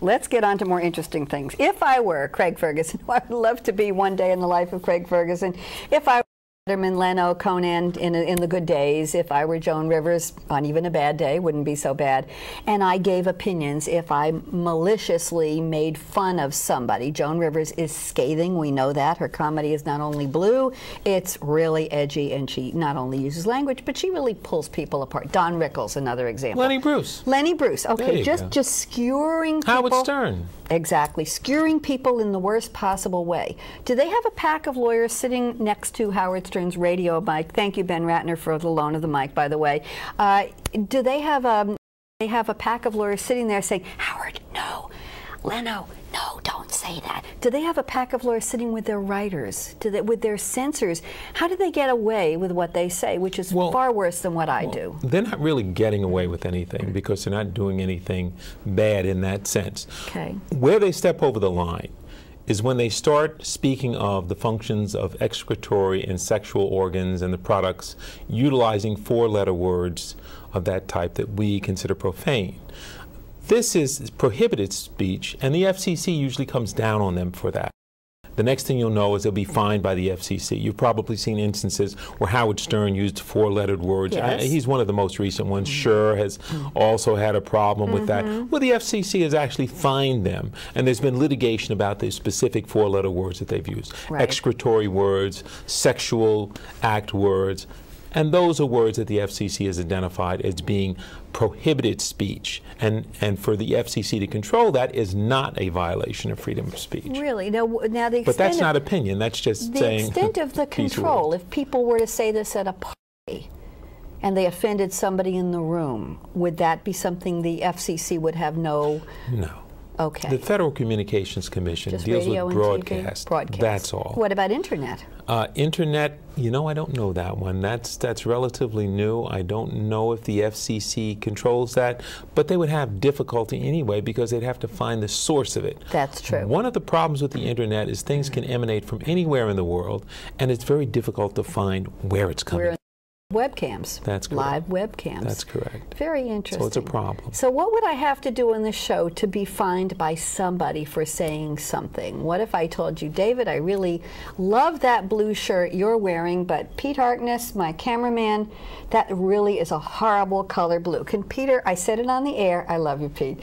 let's get on to more interesting things. If I were Craig Ferguson, who I would love to be one day in the life of Craig Ferguson, if I were Letterman, Leno, Conan in the good days, if I were Joan Rivers on even a bad day, wouldn't be so bad, and I gave opinions, if I maliciously made fun of somebody. Joan Rivers is scathing, we know that. Her comedy is not only blue, it's really edgy, and she not only uses language, but she really pulls people apart. Don Rickles, another example. Lenny Bruce. Lenny Bruce, okay, just skewering people. Howard Stern. Exactly, skewering people in the worst possible way. Do they have a pack of lawyers sitting next to Howard Stern's radio mic? Thank you, Ben Ratner, for the loan of the mic, by the way. Do they have a pack of lawyers sitting there saying, Howard, no, Leno, no, don't say that. Do they have a pack of lawyers sitting with their writers, with their censors? How do they get away with what they say, which is far worse than what I do? They're not really getting away with anything because they're not doing anything bad in that sense. Okay. Where they step over the line is when they start speaking of the functions of excretory and sexual organs and the products utilizing four-letter words of that type that we consider profane. This is prohibited speech, and the FCC usually comes down on them for that. The next thing you'll know is they'll be fined by the FCC. You've probably seen instances where Howard Stern used four-lettered words. Yes. He's one of the most recent ones. Sure has also had a problem with that. Well, the FCC has actually fined them, and there's been litigation about the specific four-letter words that they've used. Right. Excretory words, sexual act words. And those are words that the FCC has identified as being prohibited speech. And for the FCC to control that is not a violation of freedom of speech. Really? Now the extent but that's not opinion. That's just saying. The extent of the control, if people were to say this at a party and they offended somebody in the room, would that be something the FCC would have no? No. Okay. The Federal Communications Commission just deals radio with broadcast. That's all. What about internet? Internet, you know, I don't know that one. That's relatively new. I don't know if the FCC controls that, but they would have difficulty anyway because they'd have to find the source of it. That's true. One of the problems with the internet is things can emanate from anywhere in the world, and it's very difficult to find where it's coming from. Webcams. That's correct. Live webcams. That's correct. Very interesting. So it's a problem. So what would I have to do in the show to be fined by somebody for saying something? What if I told you, David, I really love that blue shirt you're wearing, but Pete Harkness, my cameraman, that really is a horrible color blue. Can Peter, I said it on the air, I love you, Pete.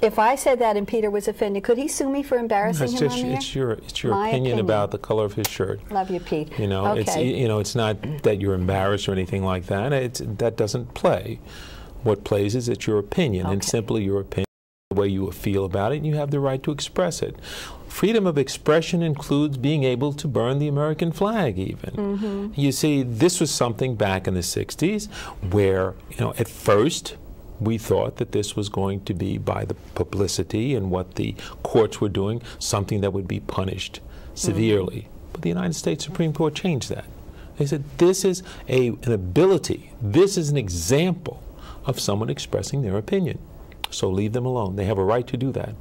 If I said that and Peter was offended, could he sue me for embarrassing him on the air? It's your opinion about the color of his shirt. Love you, Pete. You know, okay. It's not that you're embarrassed or anything like that. That doesn't play. What plays is it's your opinion, and simply your opinion, the way you feel about it, and you have the right to express it. Freedom of expression includes being able to burn the American flag even. You see, this was something back in the 60s where, you know, at first we thought that this was going to be, by the publicity and what the courts were doing, something that would be punished severely. But the United States Supreme Court changed that. They said this is an ability, this is an example of someone expressing their opinion. So leave them alone. They have a right to do that.